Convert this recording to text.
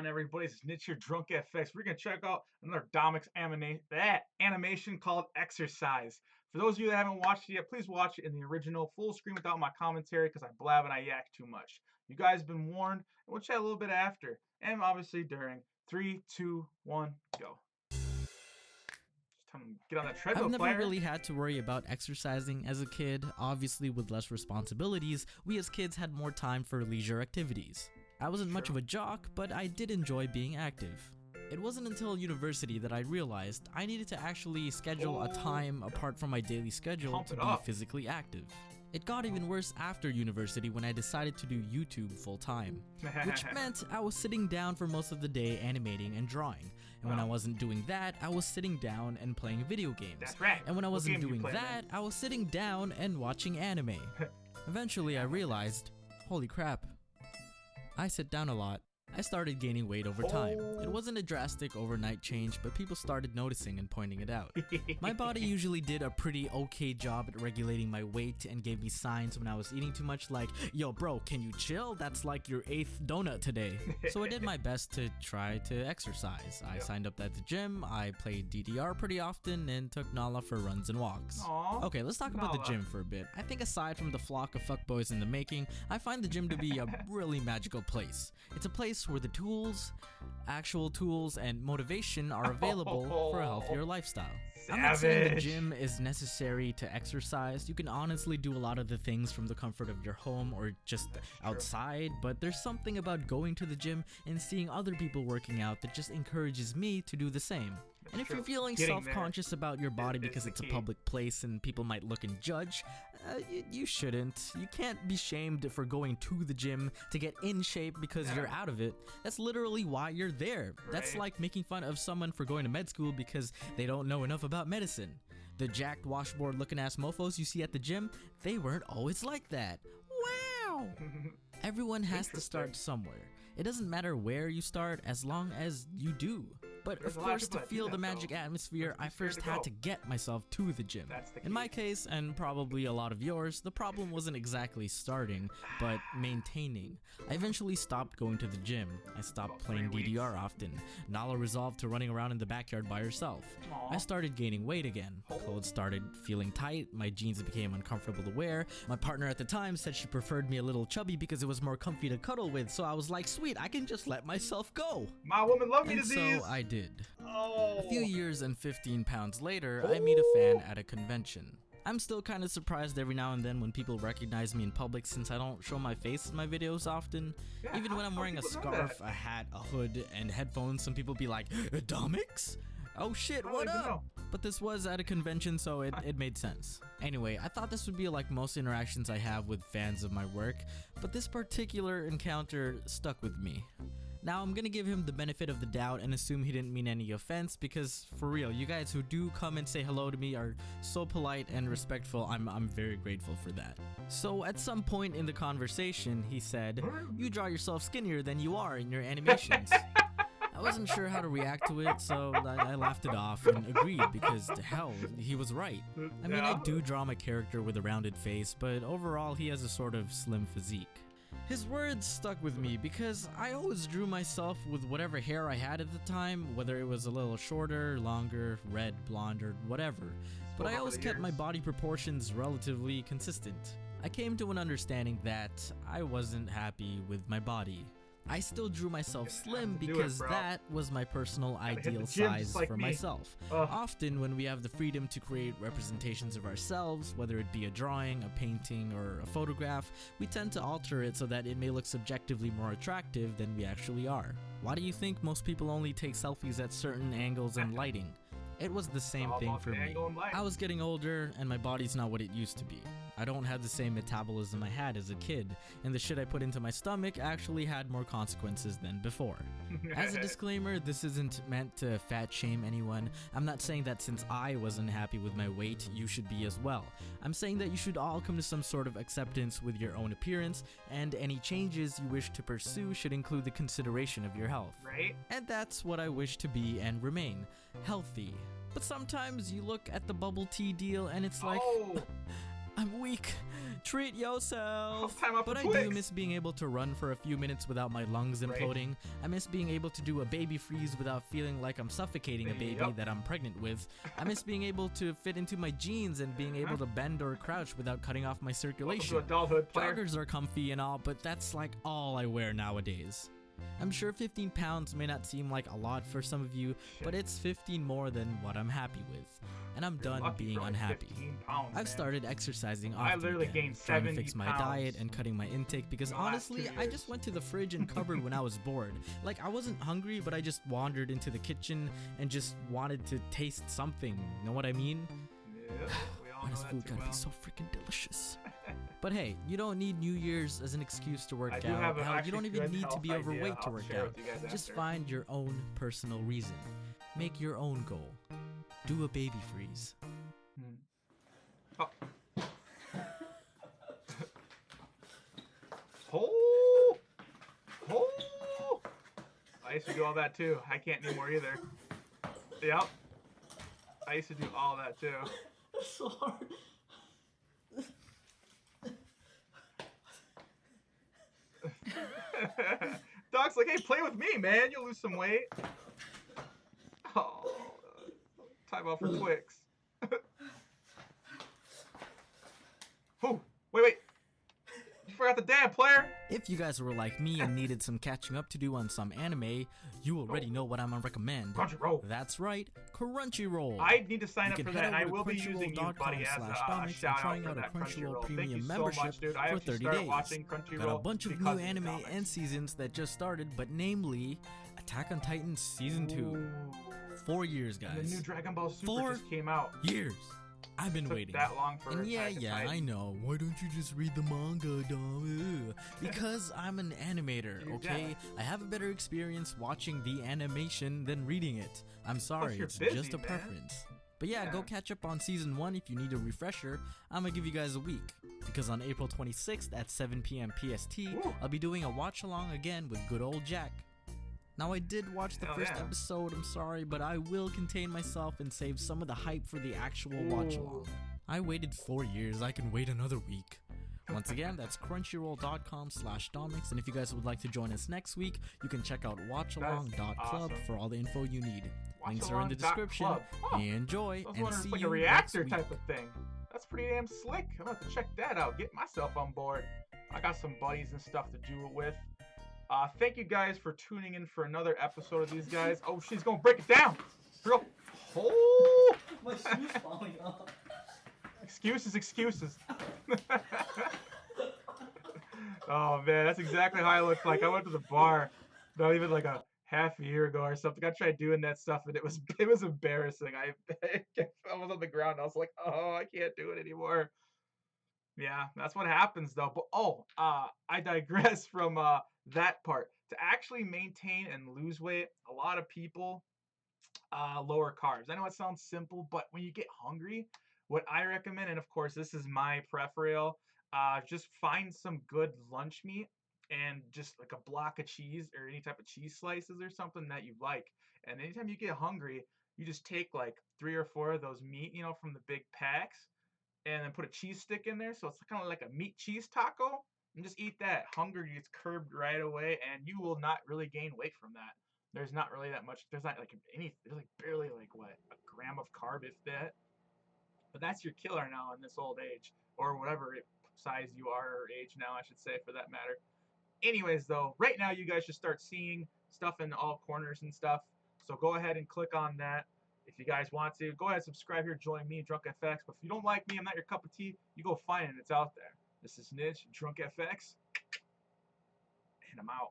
everybody? It's Nidge here, Drunk FX. We're gonna check out another Domics animation called Exercise. For those of you that haven't watched it yet, please watch it in the original full screen without my commentary because I blab and I yak too much. You guys have been warned, and we'll chat a little bit after, and obviously during. 3, 2, 1, go. Just time to get on that treadmill. I've never player. really had to worry about exercising as a kid. Obviously, with less responsibilities, we as kids had more time for leisure activities. I wasn't much of a jock, but I did enjoy being active. It wasn't until university that I realized I needed to actually schedule a time apart from my daily schedule to be physically active. It got even worse after university when I decided to do YouTube full time, which meant I was sitting down for most of the day animating and drawing. And when I wasn't doing that, I was sitting down and playing video games. That's right. And when I wasn't doing that, I was sitting down and watching anime. Eventually I realized, holy crap, I sit down a lot. I started gaining weight over time. It wasn't a drastic overnight change, but people started noticing and pointing it out. My body usually did a pretty okay job at regulating my weight and gave me signs when I was eating too much, like, yo bro, can you chill? That's like your 8th donut today. So I did my best to try to exercise. I signed up at the gym, I played DDR pretty often, and took Nala for runs and walks. Okay, let's talk about the gym for a bit. I think aside from the flock of fuckboys in the making, I find the gym to be a really magical place. It's a place where the tools, actual tools, and motivation are available for a healthier lifestyle. I'm not saying the gym is necessary to exercise. You can honestly do a lot of the things from the comfort of your home or just outside, but there's something about going to the gym and seeing other people working out that just encourages me to do the same. And if you're feeling self-conscious about your body because it's a public place and people might look and judge, you shouldn't. You can't be shamed for going to the gym to get in shape because you're out of it. That's literally why you're there. That's like making fun of someone for going to med school because they don't know enough about medicine. The jacked washboard looking ass mofos you see at the gym, they weren't always like that. Wow! Everyone has to start somewhere. It doesn't matter where you start as long as you do. But of course, to feel the magic atmosphere, I first had to get myself to the gym. In my case, and probably a lot of yours, the problem wasn't exactly starting, but maintaining. I eventually stopped going to the gym. I stopped playing DDR often. Nala resolved to running around in the backyard by herself. I started gaining weight again. Clothes started feeling tight, my jeans became uncomfortable to wear. My partner at the time said she preferred me a little chubby because it was more comfy to cuddle with, so I was like, sweet, I can just let myself go. My woman love me disease. So I did. A few years and 15 pounds later, I meet a fan at a convention. I'm still kind of surprised every now and then when people recognize me in public since I don't show my face in my videos often. Even when I'm wearing a scarf, a hat, a hood, and headphones, some people be like, Domics? Oh shit, what up? But this was at a convention, so it made sense. Anyway, I thought this would be like most interactions I have with fans of my work, but this particular encounter stuck with me. Now, I'm gonna give him the benefit of the doubt and assume he didn't mean any offense because, for real, you guys who do come and say hello to me are so polite and respectful. I'm very grateful for that. So, at some point in the conversation, he said, "You draw yourself skinnier than you are in your animations." I wasn't sure how to react to it, so I laughed it off and agreed because, hell, he was right. I mean, I do draw my character with a rounded face, but overall, he has a sort of slim physique. His words stuck with me because I always drew myself with whatever hair I had at the time, whether it was a little shorter, longer, red, blonde, or whatever, but I always kept my body proportions relatively consistent. I came to an understanding that I wasn't happy with my body. I still drew myself slim because that was my personal ideal size for myself. Often when we have the freedom to create representations of ourselves, whether it be a drawing, a painting, or a photograph, we tend to alter it so that it may look subjectively more attractive than we actually are. Why do you think most people only take selfies at certain angles and lighting? It was the same thing for me. I was getting older and my body's not what it used to be. I don't have the same metabolism I had as a kid, and the shit I put into my stomach actually had more consequences than before. As a disclaimer, this isn't meant to fat shame anyone. I'm not saying that since I wasn't happy with my weight, you should be as well. I'm saying that you should all come to some sort of acceptance with your own appearance, and any changes you wish to pursue should include the consideration of your health. Right? And that's what I wish to be and remain, healthy. But sometimes you look at the bubble tea deal and it's like, I'm week. Treat yourself. Time out for But I do Twix. miss being able to run for a few minutes without my lungs Right. imploding. I miss being able to do a baby freeze without feeling like I'm suffocating a baby Yep. that I'm pregnant with. I miss being able to fit into my jeans and being able to bend or crouch without cutting off my Welcome circulation. to adulthood, player. Joggers are comfy and all, but that's like all I wear nowadays. I'm sure 15 pounds may not seem like a lot for some of you, but it's 15 more than what I'm happy with. And I'm done Lucky being for like unhappy. 15 pounds, I've man. started exercising I often literally again, gained trying to 70 fix my pounds diet and cutting my intake because in the last honestly, 2 I years. just went to the fridge and cupboard when I was bored. Like, I wasn't hungry, but I just wandered into the kitchen and just wanted to taste something. You know what I mean? Yep, we all Why know does that food too gotta well. be so freaking delicious? But hey, you don't need New Year's as an excuse to work I out. do have a Hell, you actually don't even good need to health be idea overweight to I'll work share out. with you guys Just after. find your own personal reason. Make your own goal. Do a baby freeze. Oh. Oh. Oh. I used to do all that too. I can't anymore either. Yep. I used to do all that too. That's so hard. Doc's like, hey, play with me, man. You'll lose some weight. Oh, time out for Twix. Oh, wait. You forgot the dab, player. If you guys were like me and needed some catching up to do on some anime, you already know what I'm gonna recommend. Crunchyroll. That's right, Crunchyroll. I need to sign You up can for head that, and I over to will be using you, buddy, as a crunchyroll.com/domics and shout out trying for out a that Crunchyroll Thank you Premium so membership much, dude. I for actually 30 started days. watching Crunchyroll Got a bunch of because new the anime Domics. and seasons that just started, but namely Attack on Titan Season 2. Ooh. 4 years, And the guys. new Dragon Ball Super 4 just came out. years. I've been Took waiting. that long for And Attack on Titan. I know. Why don't you just read the manga, Dom? Because I'm an animator, You're okay? dead. I have a better experience watching the animation than reading it. I'm sorry, you're it's busy, just a man. preference. But yeah, Yeah. go catch up on Season 1 if you need a refresher. I'm gonna give you guys a week. Because on April 26th at 7 p.m. PST, Ooh. I'll be doing a watch-along again with good old Jack. Now, I did watch the Hell first yeah. episode, I'm sorry, but I will contain myself and save some of the hype for the actual watch-along. I waited 4 years, I can wait another week. Once again, that's crunchyroll.com/domics, and if you guys would like to join us next week, you can check out watchalong.club awesome. for all the info you need. Links are in the Watchalong.club. description. Huh. Enjoy, I was and wondering if see it's like you a reactor next week. type of thing. That's pretty damn slick. I'm gonna have to check that out. Get myself on board. I got some buddies and stuff to do it with. Thank you guys for tuning in for another episode of these guys. Oh, she's gonna break it down. Girl. Oh. My shoe's falling off. Excuses. Oh man, that's exactly how I look like. I went to the bar not even like a half a year ago or something. I tried doing that stuff and it was embarrassing. I was on the ground. And I was like, oh, I can't do it anymore. Yeah, that's what happens though. But I digress from that part. To actually maintain and lose weight, a lot of people lower carbs. I know it sounds simple, but when you get hungry, what I recommend, and of course this is my preferential, just find some good lunch meat and just like a block of cheese or any type of cheese slices or something that you like. And anytime you get hungry, you just take like 3 or 4 of those meat, from the big packs, and then put a cheese stick in there. So it's kind of like a meat cheese taco, and just eat that. Hunger gets curbed right away, and you will not really gain weight from that. There's not really that much. There's not like there's like barely like what, a gram of carb, if that. But that's your killer now in this old age, or whatever size you are, or age now, I should say, for that matter. Anyways, though, right now you guys should start seeing stuff in all corners and stuff. So go ahead and click on that. If you guys want to, go ahead and subscribe here, join me, Drunk FX. But if you don't like me, I'm not your cup of tea, you go find it. It's out there. This is Nidge, Drunk FX, and I'm out.